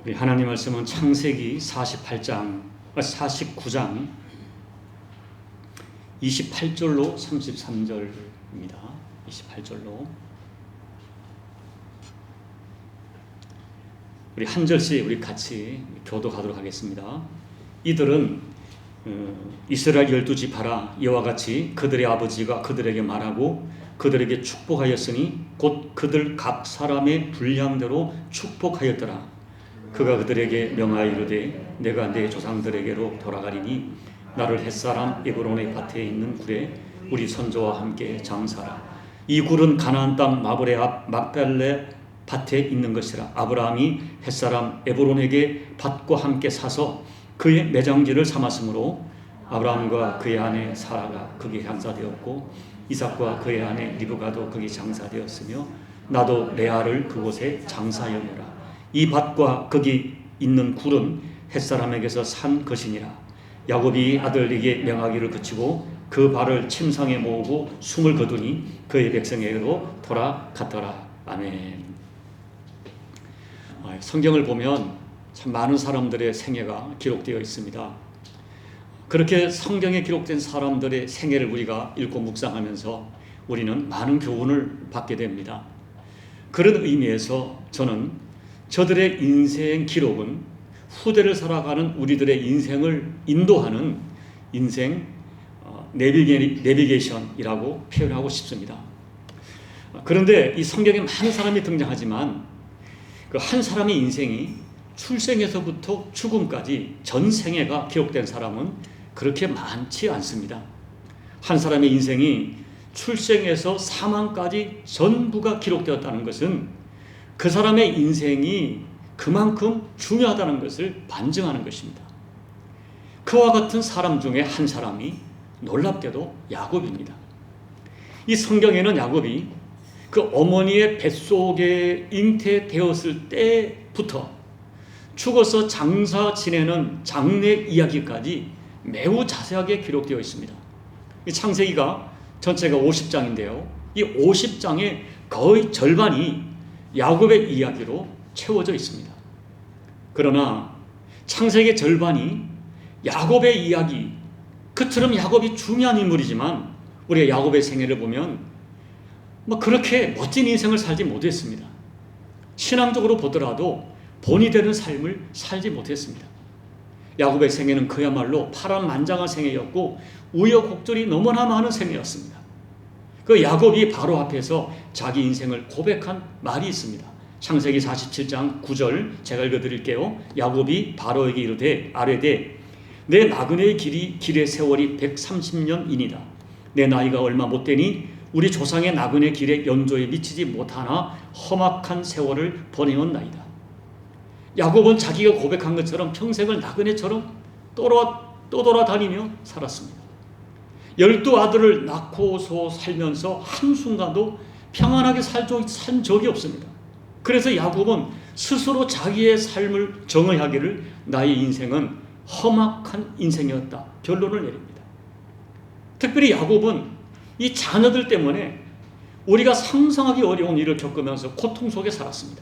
우리 하나님 말씀은 창세기 49장 28절로 33절입니다. 28절로 우리 한 절씩 우리 같이 교독하도록 하겠습니다. 이들은 이스라엘 12지파라 이와 같이 그들의 아버지가 그들에게 말하고 그들에게 축복하였으니 곧 그들 각 사람의 분량대로 축복하였더라. 그가 그들에게 명하여 이르되 내가 내 조상들에게로 돌아가리니 나를 햇사람 에브론의 밭에 있는 굴에 우리 선조와 함께 장사라. 이 굴은 가나안 땅 마브레 앞 막벨레 밭에 있는 것이라. 아브라함이 햇사람 에브론에게 밭과 함께 사서 그의 매장지를 삼았으므로 아브라함과 그의 아내 사라가 거기 장사되었고 이삭과 그의 아내 리브가도 거기 장사되었으며 나도 레아를 그곳에 장사하였노라. 이 밭과 거기 있는 굴은 햇사람에게서 산 것이니라. 야곱이 아들에게 명하기를 그치고 그 발을 침상에 모으고 숨을 거두니 그의 백성에게로 돌아갔더라. 아멘. 성경을 보면 참 많은 사람들의 생애가 기록되어 있습니다. 그렇게 성경에 기록된 사람들의 생애를 우리가 읽고 묵상하면서 우리는 많은 교훈을 받게 됩니다. 그런 의미에서 저는 저들의 인생 기록은 후대를 살아가는 우리들의 인생을 인도하는 인생 내비게이션이라고 표현하고 싶습니다. 그런데 이 성경에 많은 사람이 등장하지만 그 한 사람의 인생이 출생에서부터 죽음까지 전 생애가 기록된 사람은 그렇게 많지 않습니다. 한 사람의 인생이 출생에서 사망까지 전부가 기록되었다는 것은 그 사람의 인생이 그만큼 중요하다는 것을 반증하는 것입니다. 그와 같은 사람 중에 한 사람이 놀랍게도 야곱입니다. 이 성경에는 야곱이 그 어머니의 뱃속에 잉태되었을 때부터 죽어서 장사 지내는 장래 이야기까지 매우 자세하게 기록되어 있습니다. 이 창세기가 전체가 50장인데요. 이 50장의 거의 절반이 야곱의 이야기로 채워져 있습니다. 그러나 창세기의 절반이 야곱의 이야기, 그처럼 야곱이 중요한 인물이지만 우리가 야곱의 생애를 보면 그렇게 멋진 인생을 살지 못했습니다. 신앙적으로 보더라도 본이 되는 삶을 살지 못했습니다. 야곱의 생애는 그야말로 파란만장한 생애였고 우여곡절이 너무나 많은 생애였습니다. 그 야곱이 바로 앞에서 자기 인생을 고백한 말이 있습니다. 창세기 47장 9절 제가 읽어드릴게요. 야곱이 바로에게 이르되 아뢰되 내 나그네의 길의 세월이 130년이니라. 내 나이가 얼마 못되니 우리 조상의 나그네 길의 연조에 미치지 못하나 험악한 세월을 보내었나이다. 야곱은 자기가 고백한 것처럼 평생을 나그네처럼 떠돌아다니며 살았습니다. 12아들을 낳고서 살면서 한순간도 평안하게 산 적이 없습니다. 그래서 야곱은 스스로 자기의 삶을 정의하기를 나의 인생은 험악한 인생이었다 결론을 내립니다. 특별히 야곱은 이 자녀들 때문에 우리가 상상하기 어려운 일을 겪으면서 고통 속에 살았습니다.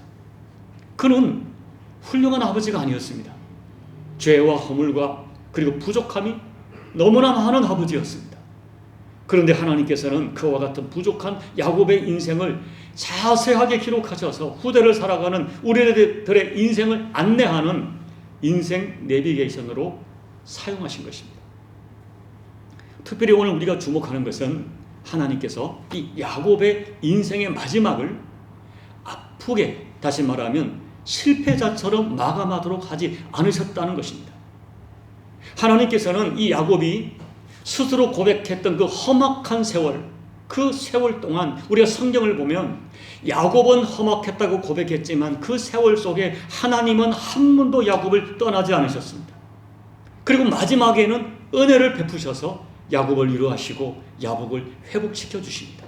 그는 훌륭한 아버지가 아니었습니다. 죄와 허물과 그리고 부족함이 너무나 많은 아버지였습니다. 그런데 하나님께서는 그와 같은 부족한 야곱의 인생을 자세하게 기록하셔서 후대를 살아가는 우리들의 인생을 안내하는 인생 내비게이션으로 사용하신 것입니다. 특별히 오늘 우리가 주목하는 것은 하나님께서 이 야곱의 인생의 마지막을 아프게, 다시 말하면 실패자처럼 마감하도록 하지 않으셨다는 것입니다. 하나님께서는 이 야곱이 스스로 고백했던 그 험악한 세월, 그 세월 동안 우리가 성경을 보면 야곱은 험악했다고 고백했지만 그 세월 속에 하나님은 한 번도 야곱을 떠나지 않으셨습니다. 그리고 마지막에는 은혜를 베푸셔서 야곱을 위로하시고 야곱을 회복시켜 주십니다.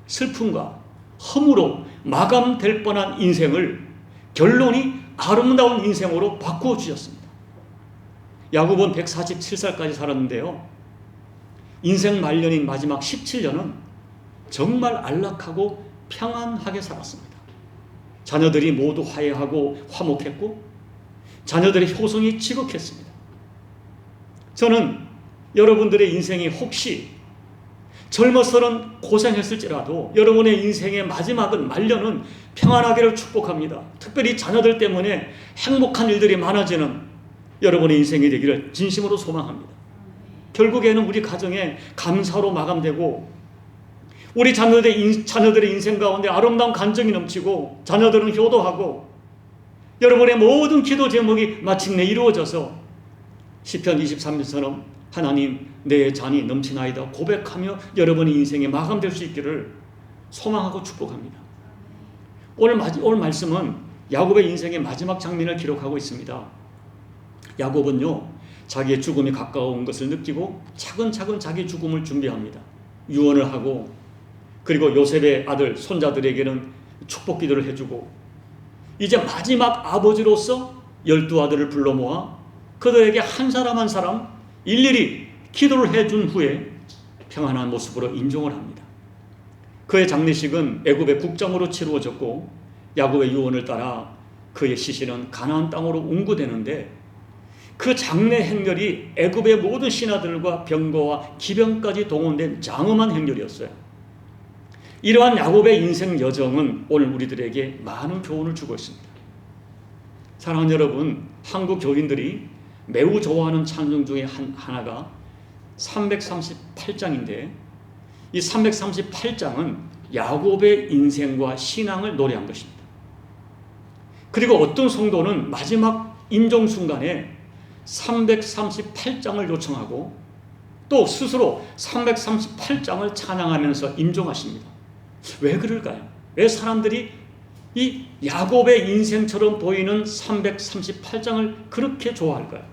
슬픔과 허무로 마감될 뻔한 인생을 결론이 아름다운 인생으로 바꾸어 주셨습니다. 야곱은 147살까지 살았는데요. 인생 말년인 마지막 17년은 정말 안락하고 평안하게 살았습니다. 자녀들이 모두 화해하고 화목했고 자녀들의 효성이 지극했습니다. 저는 여러분들의 인생이 혹시 젊어서는 고생했을지라도 여러분의 인생의 마지막은 말년은 평안하기를 축복합니다. 특별히 자녀들 때문에 행복한 일들이 많아지는 여러분의 인생이 되기를 진심으로 소망합니다. 결국에는 우리 가정에 감사로 마감되고 우리 자녀들의 인생 가운데 아름다운 간증이 넘치고 자녀들은 효도하고 여러분의 모든 기도 제목이 마침내 이루어져서 시편 23편처럼 하나님 내 잔이 넘치나이다 고백하며 여러분의 인생이 마감될 수 있기를 소망하고 축복합니다. 오늘 말씀은 야곱의 인생의 마지막 장면을 기록하고 있습니다. 야곱은요, 자기의 죽음이 가까운 것을 느끼고 차근차근 자기 죽음을 준비합니다. 유언을 하고 그리고 요셉의 아들 손자들에게는 축복 기도를 해주고 이제 마지막 아버지로서 12아들을 불러 모아 그들에게 한 사람 한 사람 일일이 기도를 해준 후에 평안한 모습으로 임종을 합니다. 그의 장례식은 애굽의 국장으로 치루어졌고 야곱의 유언을 따라 그의 시신은 가나안 땅으로 웅구되는데 그 장례 행렬이 애굽의 모든 신하들과 병거와 기병까지 동원된 장엄한 행렬이었어요. 이러한 야곱의 인생 여정은 오늘 우리들에게 많은 교훈을 주고 있습니다. 사랑하는 여러분, 한국 교인들이 매우 좋아하는 찬송 중에 하나가 338장인데 이 338장은 야곱의 인생과 신앙을 노래한 것입니다. 그리고 어떤 성도는 마지막 임종 순간에 338장을 요청하고 또 스스로 338장을 찬양하면서 임종하십니다. 왜 그럴까요? 왜 사람들이 이 야곱의 인생처럼 보이는 338장을 그렇게 좋아할까요?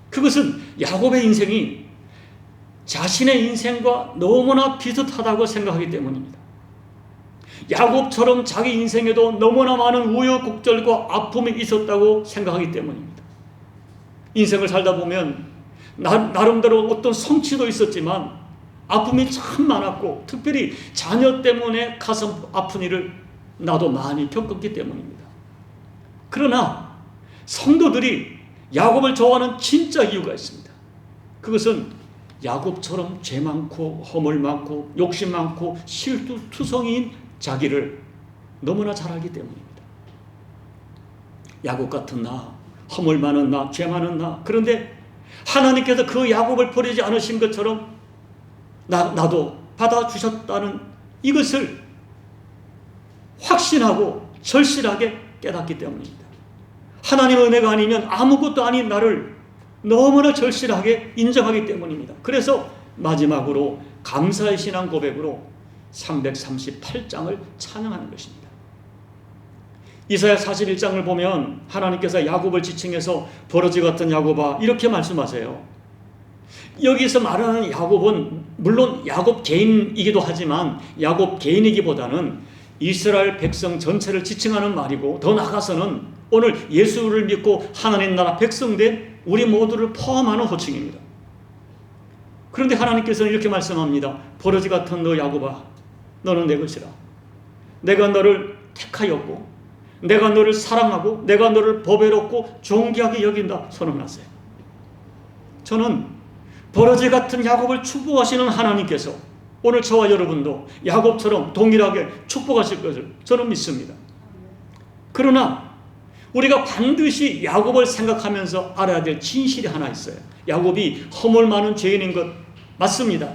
그것은 야곱의 인생이 자신의 인생과 너무나 비슷하다고 생각하기 때문입니다. 야곱처럼 자기 인생에도 너무나 많은 우여곡절과 아픔이 있었다고 생각하기 때문입니다. 인생을 살다 보면 나름대로 어떤 성취도 있었지만 아픔이 참 많았고 특별히 자녀 때문에 가슴 아픈 일을 나도 많이 겪었기 때문입니다. 그러나 성도들이 야곱을 좋아하는 진짜 이유가 있습니다. 그것은 야곱처럼 죄 많고 허물 많고 욕심 많고 실투투성이인 자기를 너무나 잘 알기 때문입니다. 야곱 같은 나, 허물 많은 나, 죄 많은 나, 그런데 하나님께서 그 야곱을 버리지 않으신 것처럼 나도 받아주셨다는 이것을 확신하고 절실하게 깨닫기 때문입니다. 하나님의 은혜가 아니면 아무것도 아닌 나를 너무나 절실하게 인정하기 때문입니다. 그래서 마지막으로 감사의 신앙 고백으로 338장을 찬양하는 것입니다. 이사야 41장을 보면 하나님께서 야곱을 지칭해서 버러지 같은 야곱아 이렇게 말씀하세요. 여기서 말하는 야곱은 물론 야곱 개인이기도 하지만 야곱 개인이기보다는 이스라엘 백성 전체를 지칭하는 말이고 더 나아가서는 오늘 예수를 믿고 하나님 나라 백성된 우리 모두를 포함하는 호칭입니다. 그런데 하나님께서는 이렇게 말씀합니다. 버러지 같은 너 야곱아 너는 내 것이라. 내가 너를 택하였고 내가 너를 사랑하고 내가 너를 보배롭고 존귀하게 여긴다 선언하세요. 저는 버러지 같은 야곱을 축복하시는 하나님께서 오늘 저와 여러분도 야곱처럼 동일하게 축복하실 것을 저는 믿습니다. 그러나 우리가 반드시 야곱을 생각하면서 알아야 될 진실이 하나 있어요. 야곱이 허물 많은 죄인인 것 맞습니다.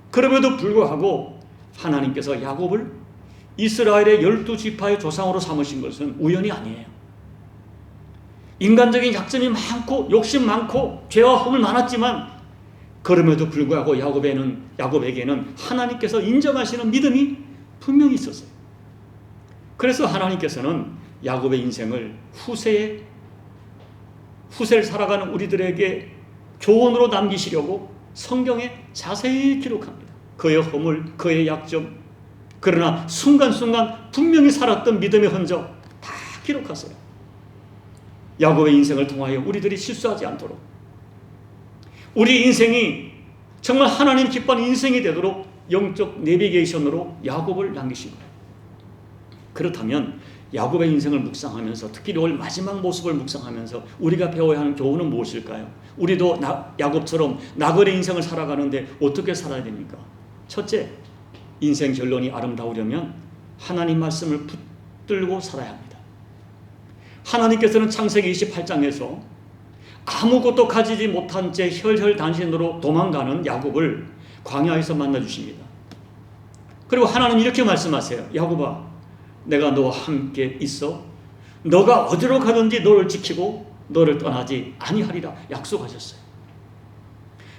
그럼에도 불구하고 하나님께서 야곱을 이스라엘의 12지파의 조상으로 삼으신 것은 우연이 아니에요. 인간적인 약점이 많고 욕심 많고 죄와 허물 많았지만 그럼에도 불구하고 야곱에게는 하나님께서 인정하시는 믿음이 분명히 있었어요. 그래서 하나님께서는 야곱의 인생을 후세를 살아가는 우리들에게 교훈으로 남기시려고 성경에 자세히 기록합니다. 그의 허물, 그의 약점, 그러나 순간순간 분명히 살았던 믿음의 흔적 다 기록하세요. 야곱의 인생을 통하여 우리들이 실수하지 않도록 우리 인생이 정말 하나님 기뻐하는 인생이 되도록 영적 내비게이션으로 야곱을 남기신 거예요. 그렇다면 야곱의 인생을 묵상하면서, 특히 올 마지막 모습을 묵상하면서 우리가 배워야 하는 교훈은 무엇일까요? 우리도 야곱처럼 나그네 인생을 살아가는데 어떻게 살아야 됩니까? 첫째, 인생 결론이 아름다우려면 하나님 말씀을 붙들고 살아야 합니다. 하나님께서는 창세기 28장에서 아무것도 가지지 못한 채 혈혈단신으로 도망가는 야곱을 광야에서 만나주십니다. 그리고 하나님 이렇게 말씀하세요. 야곱아, 내가 너와 함께 있어 너가 어디로 가든지 너를 지키고 너를 떠나지 아니하리라 약속하셨어요.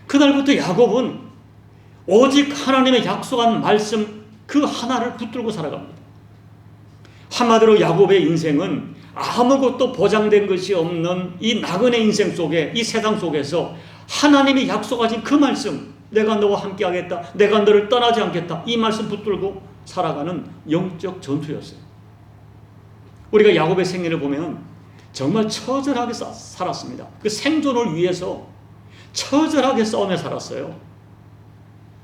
그날부터 야곱은 오직 하나님의 약속한 말씀 그 하나를 붙들고 살아갑니다. 한마디로 야곱의 인생은 아무것도 보장된 것이 없는 이 나그네 인생 속에, 이 세상 속에서 하나님이 약속하신 그 말씀, 내가 너와 함께 하겠다, 내가 너를 떠나지 않겠다, 이 말씀 붙들고 살아가는 영적 전투였어요. 우리가 야곱의 생애를 보면 정말 처절하게 살았습니다. 그 생존을 위해서 처절하게 싸움에 살았어요.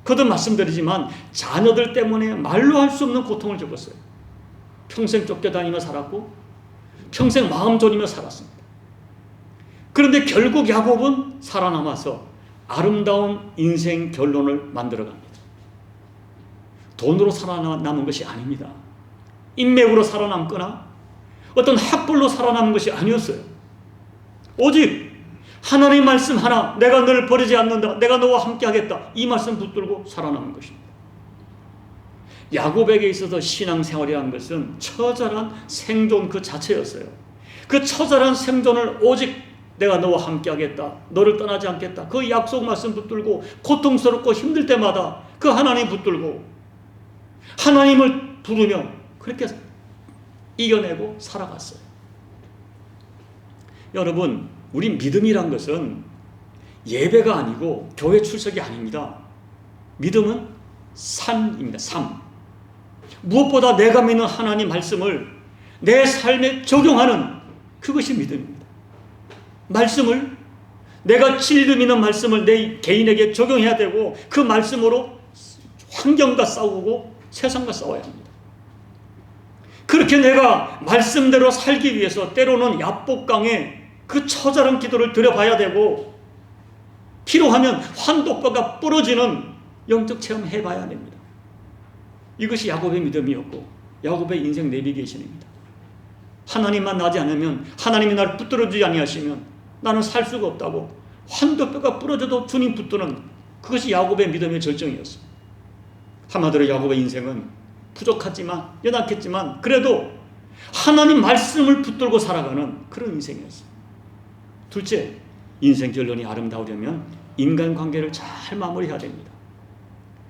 거듭 말씀드리지만 자녀들 때문에 말로 할 수 없는 고통을 겪었어요. 평생 쫓겨다니며 살았고 평생 마음 졸이며 살았습니다. 그런데 결국 야곱은 살아남아서 아름다운 인생 결론을 만들어갑니다. 돈으로 살아남은 것이 아닙니다. 인맥으로 살아남거나 어떤 학벌로 살아남은 것이 아니었어요. 오직 하나님의 말씀 하나, 내가 너를 버리지 않는다, 내가 너와 함께 하겠다, 이 말씀 붙들고 살아남은 것입니다. 야곱에게 있어서 신앙생활이라는 것은 처절한 생존 그 자체였어요. 그 처절한 생존을 오직 내가 너와 함께 하겠다, 너를 떠나지 않겠다, 그 약속 말씀 붙들고 고통스럽고 힘들 때마다 그 하나님 붙들고 하나님을 부르며 그렇게 이겨내고 살아갔어요. 여러분, 우리 믿음이란 것은 예배가 아니고 교회 출석이 아닙니다. 믿음은 삶입니다. 삶. 무엇보다 내가 믿는 하나님 말씀을 내 삶에 적용하는, 그것이 믿음입니다. 말씀을, 내가 진리 믿는 말씀을 내 개인에게 적용해야 되고 그 말씀으로 환경과 싸우고 세상과 싸워야 합니다. 그렇게 내가 말씀대로 살기 위해서 때로는 야복강에 그 처절한 기도를 드려봐야 되고 필요하면 환도뼈가 부러지는 영적 체험 해봐야 됩니다. 이것이 야곱의 믿음이었고 야곱의 인생 내비게이션입니다. 하나님만 나지 않으면, 하나님이 나를 붙들어주지 아니하시면 나는 살 수가 없다고 환도뼈가 부러져도 주님 붙드는, 그것이 야곱의 믿음의 절정이었어요. 한마디로 야곱의 인생은 부족하지만, 연약했지만 그래도 하나님 말씀을 붙들고 살아가는 그런 인생이었어요. 둘째, 인생 결론이 아름다우려면 인간관계를 잘 마무리해야 됩니다.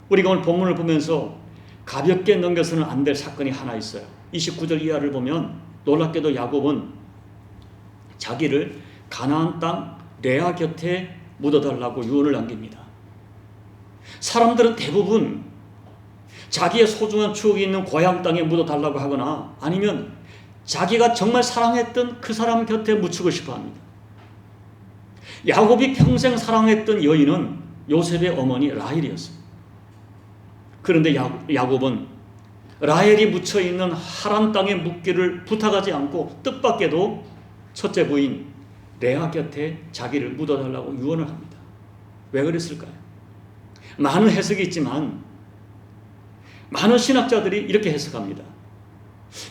우리가 오늘 본문을 보면서 가볍게 넘겨서는 안 될 사건이 하나 있어요. 29절 이하를 보면 놀랍게도 야곱은 자기를 가나안 땅 레아 곁에 묻어달라고 유언을 남깁니다. 사람들은 대부분 자기의 소중한 추억이 있는 고향 땅에 묻어달라고 하거나 아니면 자기가 정말 사랑했던 그 사람 곁에 묻히고 싶어 합니다. 야곱이 평생 사랑했던 여인은 요셉의 어머니 라헬이었습니다. 그런데 야곱은 라헬이 묻혀있는 하란 땅에 묻기를 부탁하지 않고 뜻밖에도 첫째 부인 레아 곁에 자기를 묻어달라고 유언을 합니다. 왜 그랬을까요? 많은 해석이 있지만 많은 신학자들이 이렇게 해석합니다.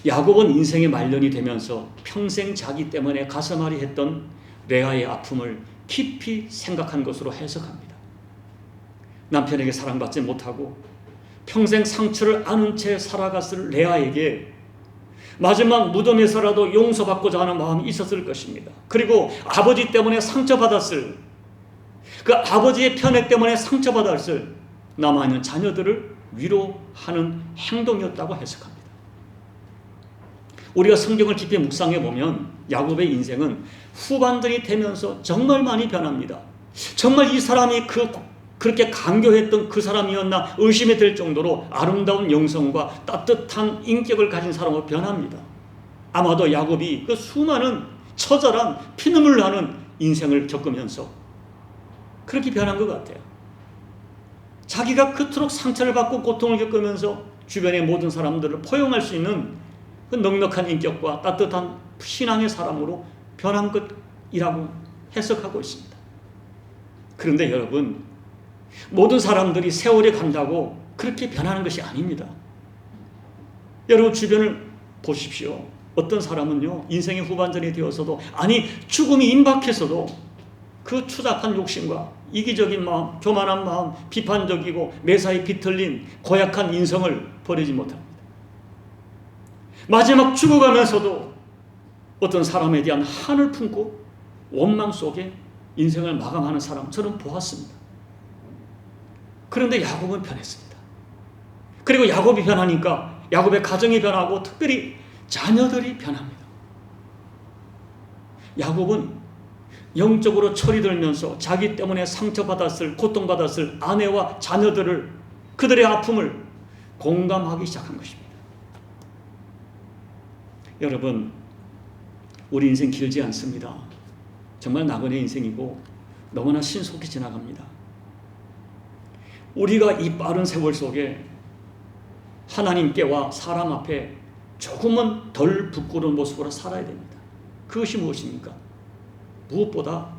야곱은 인생의 말년이 되면서 평생 자기 때문에 가슴앓이 했던 레아의 아픔을 깊이 생각한 것으로 해석합니다. 남편에게 사랑받지 못하고 평생 상처를 안은 채 살아갔을 레아에게 마지막 무덤에서라도 용서받고자 하는 마음이 있었을 것입니다. 그리고 아버지 때문에 상처받았을, 그 아버지의 편애 때문에 상처받았을 남아있는 자녀들을 위로하는 행동이었다고 해석합니다. 우리가 성경을 깊이 묵상해 보면 야곱의 인생은 후반전이 되면서 정말 많이 변합니다. 정말 이 사람이 그렇게 강교했던 그 사람이었나 의심이 될 정도로 아름다운 영성과 따뜻한 인격을 가진 사람으로 변합니다. 아마도 야곱이 그 수많은 처절한 피눈물 나는 인생을 겪으면서 그렇게 변한 것 같아요. 자기가 그토록 상처를 받고 고통을 겪으면서 주변의 모든 사람들을 포용할 수 있는 그 넉넉한 인격과 따뜻한 신앙의 사람으로 변한 것이라고 해석하고 있습니다. 그런데 여러분, 모든 사람들이 세월이 간다고 그렇게 변하는 것이 아닙니다. 여러분 주변을 보십시오. 어떤 사람은요, 인생의 후반전이 되어서도, 아니 죽음이 임박해서도 그 추잡한 욕심과 이기적인 마음, 교만한 마음, 비판적이고 매사에 비틀린 고약한 인성을 버리지 못합니다. 마지막 죽어가면서도 어떤 사람에 대한 한을 품고 원망 속에 인생을 마감하는 사람, 저는 보았습니다. 그런데 야곱은 변했습니다. 그리고 야곱이 변하니까 야곱의 가정이 변하고 특별히 자녀들이 변합니다. 야곱은 영적으로 철이 들면서 자기 때문에 상처받았을, 고통받았을 아내와 자녀들을, 그들의 아픔을 공감하기 시작한 것입니다. 여러분, 우리 인생 길지 않습니다. 정말 나그네 인생이고 너무나 신속히 지나갑니다. 우리가 이 빠른 세월 속에 하나님께와 사람 앞에 조금은 덜 부끄러운 모습으로 살아야 됩니다. 그것이 무엇입니까? 무엇보다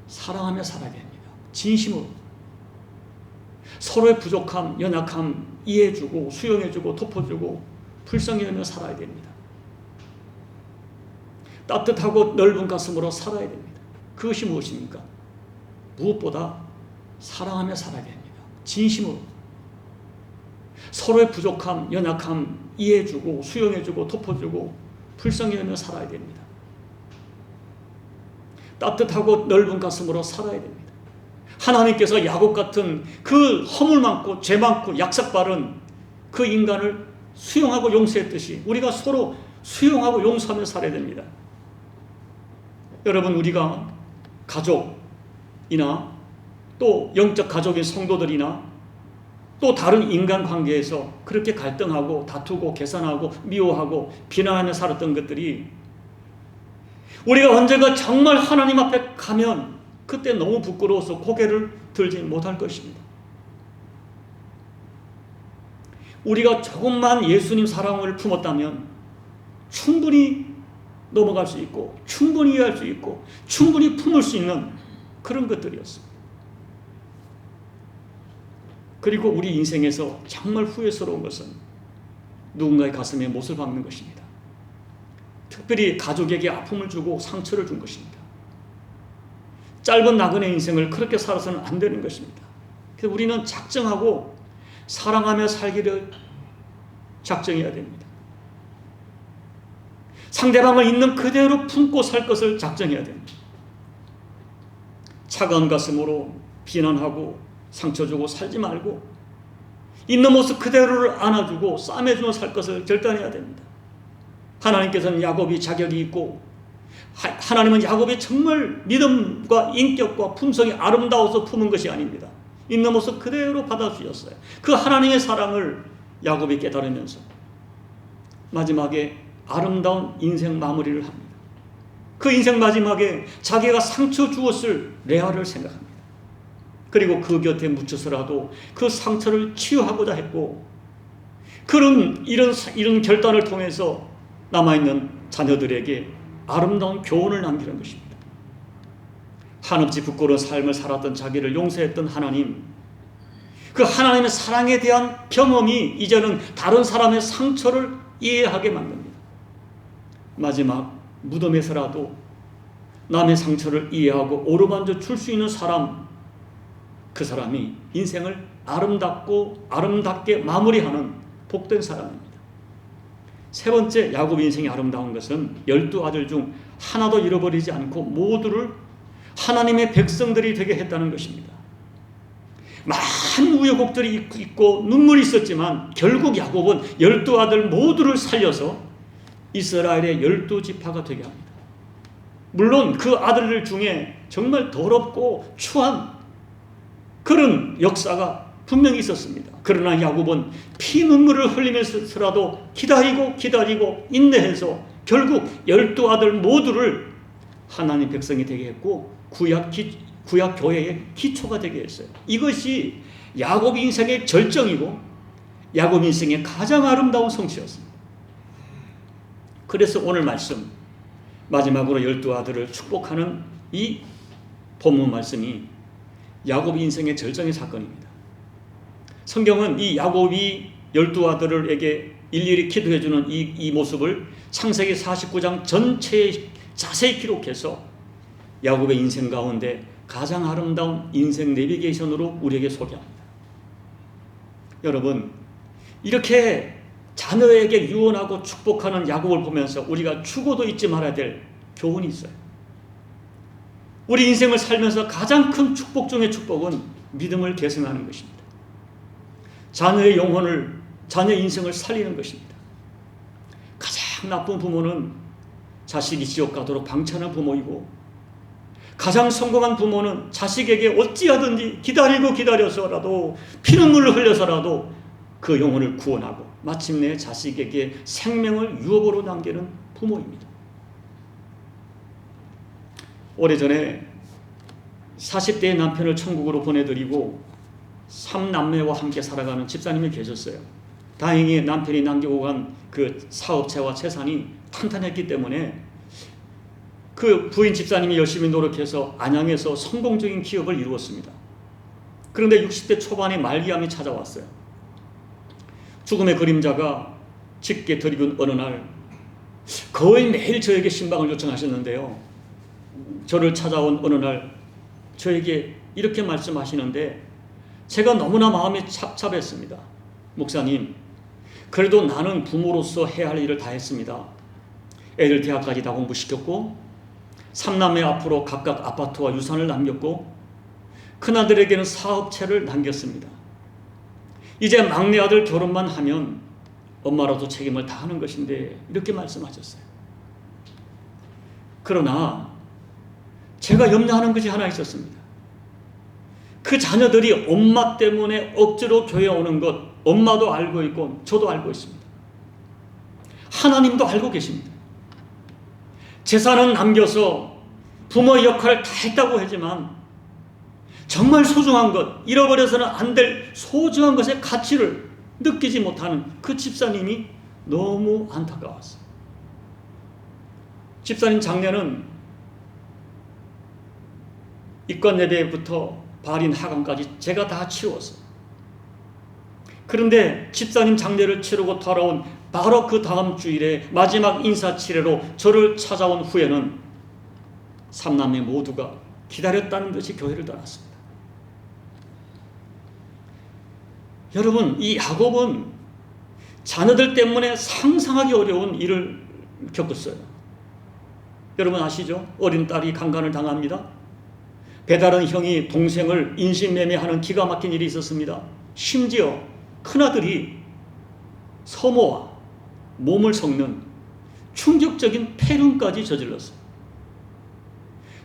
사랑하며 살아야 됩니다. 진심으로. 서로의 부족함, 연약함 이해해주고 수용해주고 덮어주고 불쌍히 살아야 됩니다. 따뜻하고 넓은 가슴으로 살아야 됩니다. 그것이 무엇입니까? 무엇보다 사랑하며 살아야 됩니다. 진심으로. 서로의 부족함, 연약함 이해해주고 수용해주고 덮어주고 불쌍히 살아야 됩니다. 따뜻하고 넓은 가슴으로 살아야 됩니다. 하나님께서 야곱 같은 그 허물 많고 죄 많고 약삭 바른 그 인간을 수용하고 용서했듯이 우리가 서로 수용하고 용서하며 살아야 됩니다. 여러분, 우리가 가족이나 또 영적 가족인 성도들이나 또 다른 인간관계에서 그렇게 갈등하고 다투고 계산하고 미워하고 비난하며 살았던 것들이 우리가 언젠가 정말 하나님 앞에 가면 그때 너무 부끄러워서 고개를 들지 못할 것입니다. 우리가 조금만 예수님 사랑을 품었다면 충분히 넘어갈 수 있고 충분히 이해할 수 있고 충분히 품을 수 있는 그런 것들이었습니다. 그리고 우리 인생에서 정말 후회스러운 것은 누군가의 가슴에 못을 박는 것입니다. 특별히 가족에게 아픔을 주고 상처를 준 것입니다. 짧은 나그네 인생을 그렇게 살아서는 안 되는 것입니다. 그래서 우리는 작정하고 사랑하며 살기를 작정해야 됩니다. 상대방을 있는 그대로 품고 살 것을 작정해야 됩니다. 차가운 가슴으로 비난하고 상처 주고 살지 말고 있는 모습 그대로를 안아주고 싸매주며 살 것을 결단해야 됩니다. 하나님께서는 야곱이 자격이 있고 하나님은 야곱이 정말 믿음과 인격과 품성이 아름다워서 품은 것이 아닙니다. 있는 모습 그대로 받아주셨어요. 그 하나님의 사랑을 야곱이 깨달으면서 마지막에 아름다운 인생 마무리를 합니다. 그 인생 마지막에 자기가 상처 주었을 레아를 생각합니다. 그리고 그 곁에 묻혀서라도 그 상처를 치유하고자 했고, 이런 결단을 통해서 남아있는 자녀들에게 아름다운 교훈을 남기는 것입니다. 한없이 부끄러운 삶을 살았던 자기를 용서했던 하나님, 그 하나님의 사랑에 대한 경험이 이제는 다른 사람의 상처를 이해하게 만듭니다. 마지막 무덤에서라도 남의 상처를 이해하고 어루만져 줄 수 있는 사람, 그 사람이 인생을 아름답게 마무리하는 복된 사람입니다. 세 번째, 야곱 인생이 아름다운 것은 12아들 중 하나도 잃어버리지 않고 모두를 하나님의 백성들이 되게 했다는 것입니다. 많은 우여곡절이 있고 눈물이 있었지만 결국 야곱은 12아들 모두를 살려서 이스라엘의 12지파가 되게 합니다. 물론 그 아들들 중에 정말 더럽고 추한 그런 역사가 분명히 있었습니다. 그러나 야곱은 피눈물을 흘리면서라도 기다리고 인내해서 결국 12아들 모두를 하나님 백성이 되게 했고 구약 교회의 기초가 되게 했어요. 이것이 야곱 인생의 절정이고 야곱 인생의 가장 아름다운 성취였습니다. 그래서 오늘 말씀 마지막으로 12아들을 축복하는 이 본문 말씀이 야곱 인생의 절정의 사건입니다. 성경은 이 야곱이 12아들에게 일일이 기도해주는 이 모습을 창세기 49장 전체에 자세히 기록해서 야곱의 인생 가운데 가장 아름다운 인생 내비게이션으로 우리에게 소개합니다. 여러분, 이렇게 자녀에게 유언하고 축복하는 야곱을 보면서 우리가 죽어도 잊지 말아야 될 교훈이 있어요. 우리 인생을 살면서 가장 큰 축복 중의 축복은 믿음을 계승하는 것입니다. 자녀의 영혼을, 자녀의 인생을 살리는 것입니다. 가장 나쁜 부모는 자식이 지옥 가도록 방치하는 부모이고, 가장 성공한 부모는 자식에게 어찌하든지 기다리고 기다려서라도 피눈물을 흘려서라도 그 영혼을 구원하고 마침내 자식에게 생명을 유업으로 남기는 부모입니다. 오래전에 40대의 남편을 천국으로 보내드리고 3남매와 함께 살아가는 집사님이 계셨어요. 다행히 남편이 남기고 간 그 사업체와 재산이 탄탄했기 때문에 그 부인 집사님이 열심히 노력해서 안양에서 성공적인 기업을 이루었습니다. 그런데 60대 초반에 말기암이 찾아왔어요. 죽음의 그림자가 짙게 들이운 어느 날 거의 매일 저에게 신방을 요청하셨는데요. 저를 찾아온 어느 날 저에게 이렇게 말씀하시는데 제가 너무나 마음이 착잡했습니다. 목사님, 그래도 나는 부모로서 해야 할 일을 다 했습니다. 애들 대학까지 다 공부시켰고 3남매 앞으로 각각 아파트와 유산을 남겼고 큰아들에게는 사업체를 남겼습니다. 이제 막내 아들 결혼만 하면 엄마로도 책임을 다하는 것인데 이렇게 말씀하셨어요. 그러나 제가 염려하는 것이 하나 있었습니다. 그 자녀들이 엄마 때문에 억지로 교회에 오는 것 엄마도 알고 있고 저도 알고 있습니다. 하나님도 알고 계십니다. 재산은 남겨서 부모의 역할을 다 했다고 하지만 정말 소중한 것, 잃어버려서는 안 될 소중한 것의 가치를 느끼지 못하는 그 집사님이 너무 안타까웠어요. 집사님 장례는 입관 예배부터 발인 하관까지 제가 다 치루었어요. 그런데 집사님 장례를 치르고 돌아온 바로 그 다음 주일에 마지막 인사치레로 저를 찾아온 후에는 3남매 모두가 기다렸다는 듯이 교회를 떠났습니다. 여러분, 이 야곱은 자녀들 때문에 상상하기 어려운 일을 겪었어요. 여러분 아시죠? 어린 딸이 강간을 당합니다. 배다른 형이 동생을 인신매매하는 기가 막힌 일이 있었습니다. 심지어 큰아들이 서모와 몸을 섞는 충격적인 폐륜까지 저질렀어요.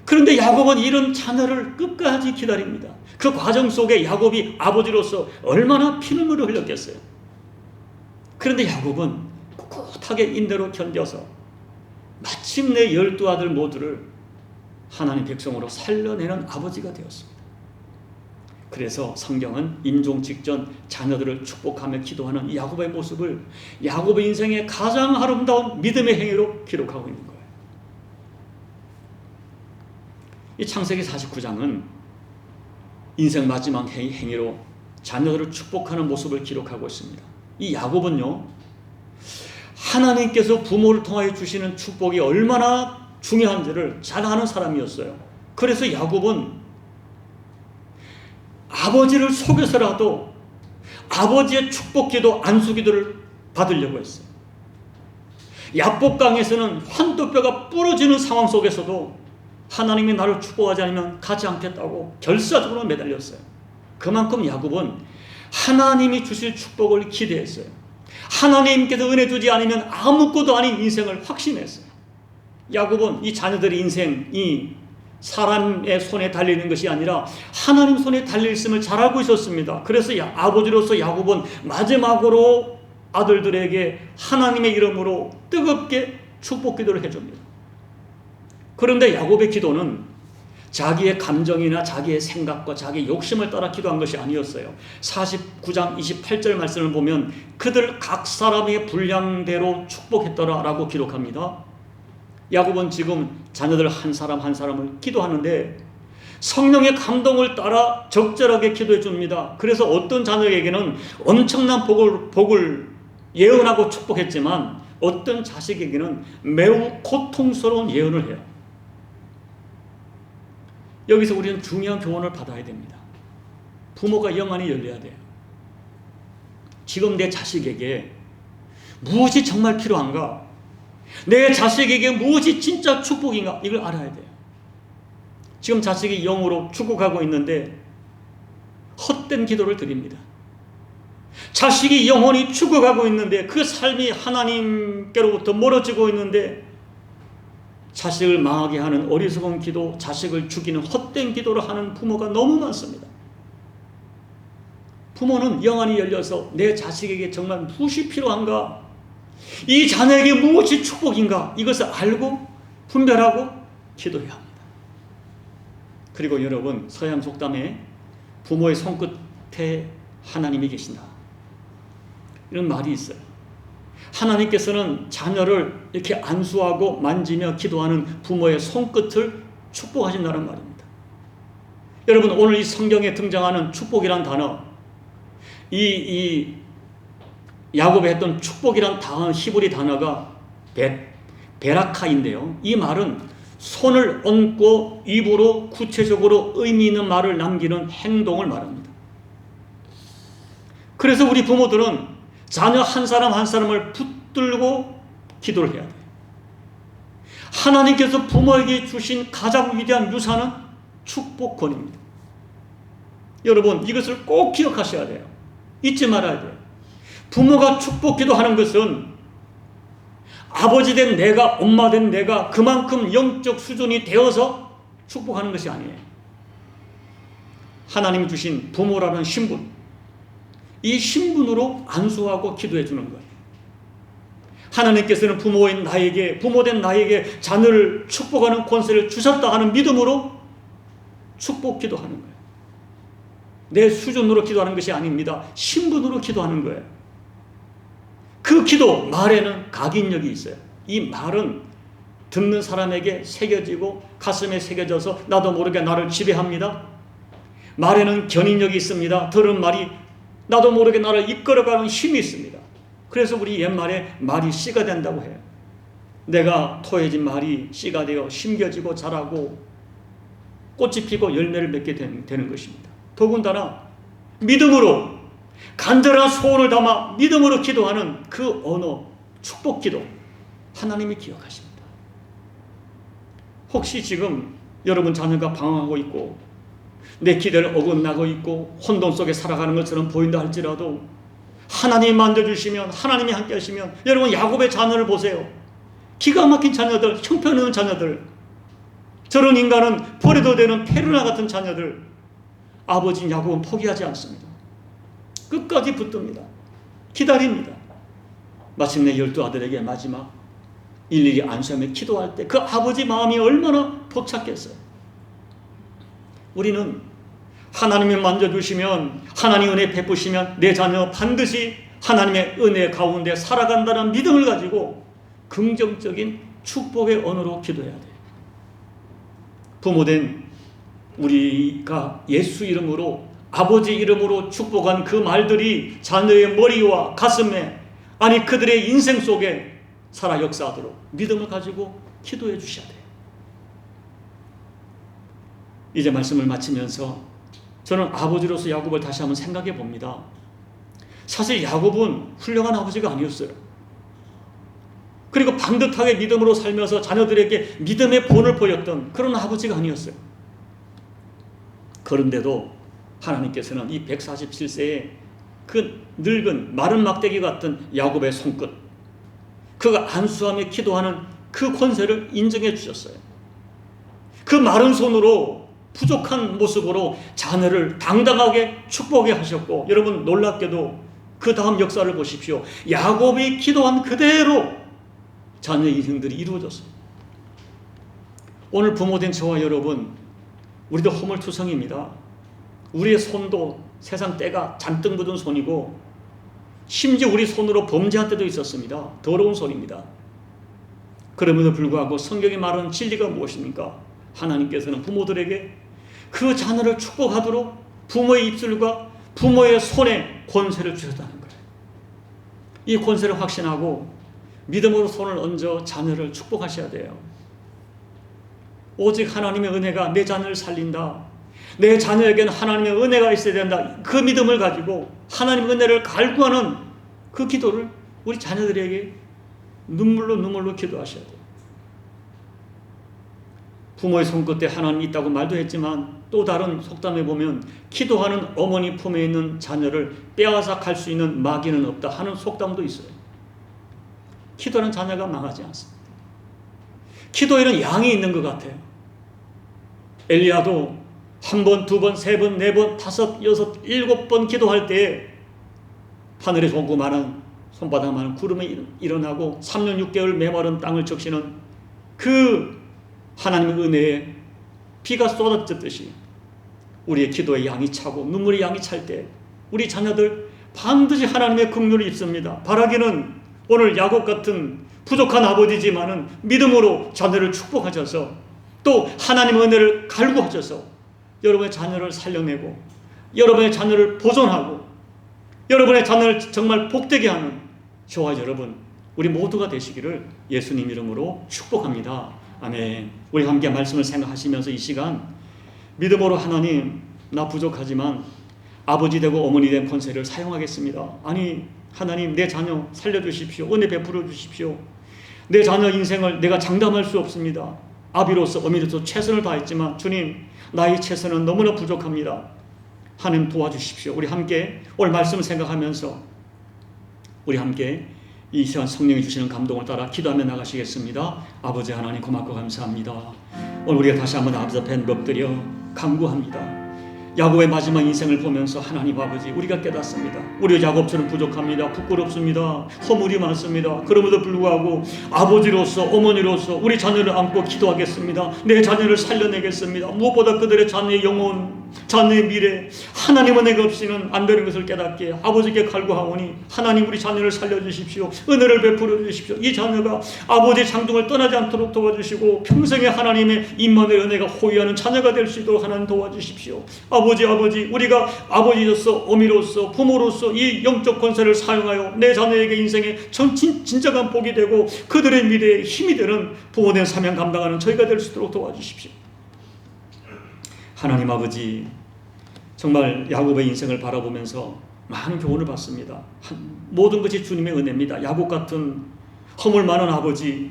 그런데 야곱은 이런 자녀를 끝까지 기다립니다. 그 과정 속에 야곱이 아버지로서 얼마나 피눈물을 흘렸겠어요. 그런데 야곱은 꿋꿋하게 인내로 견뎌서 마침내 12아들 모두를 하나님 백성으로 살려내는 아버지가 되었습니다. 그래서 성경은 임종 직전 자녀들을 축복하며 기도하는 야곱의 모습을 야곱의 인생의 가장 아름다운 믿음의 행위로 기록하고 있는 거예요. 이 창세기 49장은 인생 마지막 행위로 자녀들을 축복하는 모습을 기록하고 있습니다. 이 야곱은요, 하나님께서 부모를 통하여 주시는 축복이 얼마나 중요한지를 잘 아는 사람이었어요. 그래서 야곱은 아버지를 속여서라도 아버지의 축복기도 안수기도를 받으려고 했어요. 야복강에서는 환도뼈가 부러지는 상황 속에서도 하나님이 나를 축복하지 않으면 가지 않겠다고 결사적으로 매달렸어요. 그만큼 야곱은 하나님이 주실 축복을 기대했어요. 하나님께서 은혜 주지 않으면 아무것도 아닌 인생을 확신했어요. 야곱은 이 자녀들의 인생이 사람의 손에 달리는 것이 아니라 하나님 손에 달려있음을 잘 알고 있었습니다. 그래서 아버지로서 야곱은 마지막으로 아들들에게 하나님의 이름으로 뜨겁게 축복 기도를 해줍니다. 그런데 야곱의 기도는 자기의 감정이나 자기의 생각과 자기의 욕심을 따라 기도한 것이 아니었어요. 49장 28절 말씀을 보면 그들 각 사람의 분량대로 축복했더라라고 기록합니다. 야곱은 지금 자녀들 한 사람 한 사람을 기도하는데 성령의 감동을 따라 적절하게 기도해 줍니다. 그래서 어떤 자녀에게는 엄청난 복을 예언하고 축복했지만 어떤 자식에게는 매우 고통스러운 예언을 해요. 여기서 우리는 중요한 교훈을 받아야 됩니다. 부모가 영안이 열려야 돼요. 지금 내 자식에게 무엇이 정말 필요한가? 내 자식에게 무엇이 진짜 축복인가? 이걸 알아야 돼요. 지금 자식이 영으로 죽어가고 있는데 헛된 기도를 드립니다. 자식이 영혼이 죽어가고 있는데 그 삶이 하나님께로부터 멀어지고 있는데 자식을 망하게 하는 어리석은 기도, 자식을 죽이는 헛된 기도를 하는 부모가 너무 많습니다. 부모는 영안이 열려서 내 자식에게 정말 무엇이 필요한가? 이 자녀에게 무엇이 축복인가? 이것을 알고 분별하고 기도해야 합니다. 그리고 여러분, 서양 속담에 부모의 손끝에 하나님이 계신다, 이런 말이 있어요. 하나님께서는 자녀를 이렇게 안수하고 만지며 기도하는 부모의 손끝을 축복하신다는 말입니다. 여러분, 오늘 이 성경에 등장하는 축복이란 단어, 이 야곱이 했던 축복이란 단어, 히브리 단어가 베라카인데요. 이 말은 손을 얹고 입으로 구체적으로 의미 있는 말을 남기는 행동을 말합니다. 그래서 우리 부모들은 자녀 한 사람 한 사람을 붙들고 기도를 해야 돼요. 하나님께서 부모에게 주신 가장 위대한 유산은 축복권입니다. 여러분, 이것을 꼭 기억하셔야 돼요. 잊지 말아야 돼요. 부모가 축복 기도하는 것은 아버지 된 내가, 엄마 된 내가 그만큼 영적 수준이 되어서 축복하는 것이 아니에요. 하나님이 주신 부모라는 신분, 이 신분으로 안수하고 기도해 주는 거예요. 하나님께서는 부모인 나에게, 부모된 나에게 자녀를 축복하는 권세를 주셨다 하는 믿음으로 축복 기도하는 거예요. 내 수준으로 기도하는 것이 아닙니다. 신분으로 기도하는 거예요. 그 기도 말에는 각인력이 있어요. 이 말은 듣는 사람에게 새겨지고 가슴에 새겨져서 나도 모르게 나를 지배합니다. 말에는 견인력이 있습니다. 들은 말이 나도 모르게 나를 이끌어가는 힘이 있습니다. 그래서 우리 옛말에 말이 씨가 된다고 해요. 내가 토해진 말이 씨가 되어 심겨지고 자라고 꽃이 피고 열매를 맺게 되는 것입니다. 더군다나 믿음으로 간절한 소원을 담아 믿음으로 기도하는 그 언어, 축복 기도, 하나님이 기억하십니다. 혹시 지금 여러분 자녀가 방황하고 있고 내 기대를 어긋나고 있고 혼돈 속에 살아가는 것처럼 보인다 할지라도 하나님이 만져주시면, 하나님이 함께 하시면, 여러분 야곱의 자녀를 보세요. 기가 막힌 자녀들, 형편없는 자녀들, 저런 인간은 버려도 되는 페루나 같은 자녀들, 아버지인 야곱은 포기하지 않습니다. 끝까지 붙듭니다. 기다립니다. 마침내 12아들에게 마지막 일일이 안수하며 기도할 때 그 아버지 마음이 얼마나 벅찼겠어요. 우리는 하나님이 만져주시면, 하나님 은혜 베푸시면 내 자녀 반드시 하나님의 은혜 가운데 살아간다는 믿음을 가지고 긍정적인 축복의 언어로 기도해야 돼요. 부모된 우리가 예수 이름으로, 아버지 이름으로 축복한 그 말들이 자녀의 머리와 가슴에, 아니 그들의 인생 속에 살아 역사하도록 믿음을 가지고 기도해 주셔야 돼요. 이제 말씀을 마치면서 저는 아버지로서 야곱을 다시 한번 생각해 봅니다. 사실 야곱은 훌륭한 아버지가 아니었어요. 그리고 반듯하게 믿음으로 살면서 자녀들에게 믿음의 본을 보였던 그런 아버지가 아니었어요. 그런데도 하나님께서는 이 147세의 그 늙은 마른 막대기 같은 야곱의 손끝, 그가 안수하며 기도하는 그 권세를 인정해 주셨어요. 그 마른 손으로, 부족한 모습으로 자녀를 당당하게 축복해 하셨고, 여러분 놀랍게도 그 다음 역사를 보십시오. 야곱이 기도한 그대로 자녀의 인생들이 이루어졌어요. 오늘 부모된 저와 여러분, 우리도 허물투성입니다. 우리의 손도 세상 때가 잔뜩 묻은 손이고 심지어 우리 손으로 범죄한 때도 있었습니다. 더러운 손입니다. 그럼에도 불구하고 성경이 말하는 진리가 무엇입니까? 하나님께서는 부모들에게 그 자녀를 축복하도록 부모의 입술과 부모의 손에 권세를 주셨다는 거예요. 이 권세를 확신하고 믿음으로 손을 얹어 자녀를 축복하셔야 돼요. 오직 하나님의 은혜가 내 자녀를 살린다. 내 자녀에게는 하나님의 은혜가 있어야 된다. 그 믿음을 가지고 하나님의 은혜를 갈구하는 그 기도를 우리 자녀들에게 눈물로 기도하셔야 돼요. 부모의 손끝에 하나님이 있다고 말도 했지만 또 다른 속담에 보면 기도하는 어머니 품에 있는 자녀를 빼앗아 갈 수 있는 마귀는 없다 하는 속담도 있어요. 기도는 자녀가 망하지 않습니다. 기도에는 양이 있는 것 같아요. 엘리야도 1번, 2번, 3번, 4번, 5, 6, 7번 기도할 때에 하늘에 조그마한 손바닥만한 구름이 일어나고 3년 6개월 메마른 땅을 적시는 그 하나님의 은혜에 비가 쏟아졌듯이 우리의 기도의 양이 차고 눈물의 양이 찰 때 우리 자녀들 반드시 하나님의 긍휼을 입습니다. 바라기는 오늘 야곱 같은 부족한 아버지지만은 믿음으로 자녀를 축복하셔서 또 하나님의 은혜를 갈구하셔서 여러분의 자녀를 살려내고 여러분의 자녀를 보존하고 여러분의 자녀를 정말 복되게 하는 저와 여러분 우리 모두가 되시기를 예수님 이름으로 축복합니다. 아멘. 우리 함께 말씀을 생각하시면서 이 시간 믿음으로 하나님 나 부족하지만 아버지 되고 어머니 된 권세를 사용하겠습니다. 아니 하나님 내 자녀 살려주십시오. 은혜 베풀어 주십시오. 내 자녀 인생을 내가 장담할 수 없습니다. 아비로서 어미로서 최선을 다했지만 주님 나의 최선은 너무나 부족합니다. 하나님 도와주십시오. 우리 함께 오늘 말씀을 생각하면서 우리 함께 이 시간 성령이 주시는 감동을 따라 기도하며 나가시겠습니다. 아버지 하나님 고맙고 감사합니다. 오늘 우리가 다시 한번 아버지 앞에 엎드려 간구합니다. 야곱의 마지막 인생을 보면서 하나님 아버지 우리가 깨닫습니다. 우리 야곱처럼 부족합니다. 부끄럽습니다. 허물이 많습니다. 그럼에도 불구하고 아버지로서 어머니로서 우리 자녀를 안고 기도하겠습니다. 내 자녀를 살려내겠습니다. 무엇보다 그들의 자녀의 영혼 자녀의 미래 하나님 은혜가 없이는 안 되는 것을 깨닫게 아버지께 갈구하오니 하나님 우리 자녀를 살려주십시오. 은혜를 베풀어 주십시오. 이 자녀가 아버지의 장중을 떠나지 않도록 도와주시고 평생에 하나님의 임만의 은혜가 호위하는 자녀가 될 수 있도록 하나님 도와주십시오. 아버지 우리가 아버지로서 어미로서 부모로서 이 영적 권세를 사용하여 내 자녀에게 인생에 진정한 복이 되고 그들의 미래에 힘이 되는 부모된 사명 감당하는 저희가 될 수 있도록 도와주십시오. 하나님 아버지 정말 야곱의 인생을 바라보면서 많은 교훈을 받습니다. 모든 것이 주님의 은혜입니다. 야곱 같은 허물 많은 아버지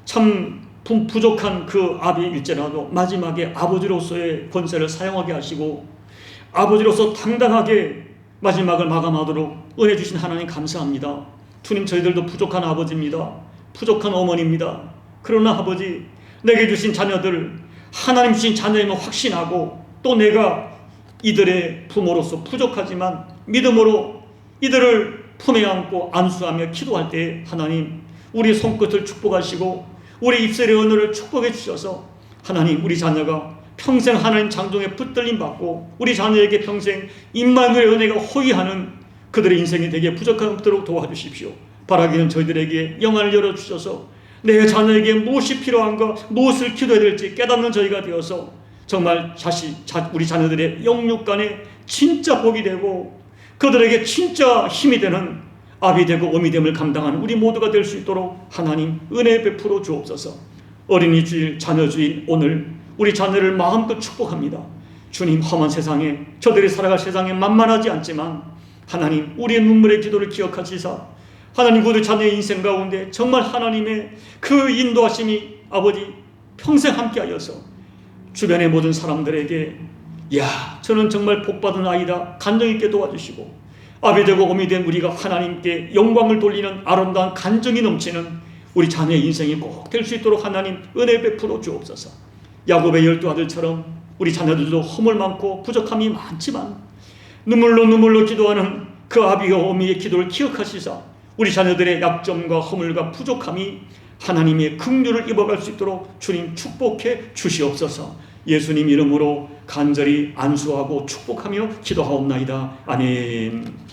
참 부족한 그 아비일지라도 마지막에 아버지로서의 권세를 사용하게 하시고 아버지로서 당당하게 마지막을 마감하도록 은혜 주신 하나님 감사합니다. 주님 저희들도 부족한 아버지입니다. 부족한 어머니입니다. 그러나 아버지 내게 주신 자녀들 하나님 주신 자녀임을 확신하고 또 내가 이들의 부모로서 부족하지만 믿음으로 이들을 품에 안고 안수하며 기도할 때 하나님 우리 손끝을 축복하시고 우리 입술의 언어를 축복해 주셔서 하나님 우리 자녀가 평생 하나님 장종에 붙들림 받고 우리 자녀에게 평생 임마누엘의 은혜가 호위하는 그들의 인생이 되게 부족함 없도록 도와주십시오. 바라기는 저희들에게 영안을 열어주셔서 내 자녀에게 무엇이 필요한가 무엇을 기도해야 될지 깨닫는 저희가 되어서 정말 우리 자녀들의 영육간에 진짜 복이 되고 그들에게 진짜 힘이 되는 아비 되고 어미 됨을 감당하는 우리 모두가 될 수 있도록 하나님 은혜 베풀어 주옵소서. 어린이 주일 자녀 주일 오늘 우리 자녀를 마음껏 축복합니다. 주님 험한 세상에 저들이 살아갈 세상에 만만하지 않지만 하나님 우리의 눈물의 기도를 기억하시사 하나님 그들 자녀의 인생 가운데 정말 하나님의 그 인도하심이 아버지 평생 함께하여서 주변의 모든 사람들에게 야 저는 정말 복받은 아이다 간정있게 도와주시고 아비 되고 어미 된 우리가 하나님께 영광을 돌리는 아름다운 간정이 넘치는 우리 자녀의 인생이 꼭 될 수 있도록 하나님 은혜 베풀어 주옵소서. 야곱의 12아들처럼 우리 자녀들도 허물 많고 부족함이 많지만 눈물로 기도하는 그 아비와 어미의 기도를 기억하시사 우리 자녀들의 약점과 허물과 부족함이 하나님의 긍휼을 입어갈 수 있도록 주님 축복해 주시옵소서. 예수님 이름으로 간절히 안수하고 축복하며 기도하옵나이다. 아멘.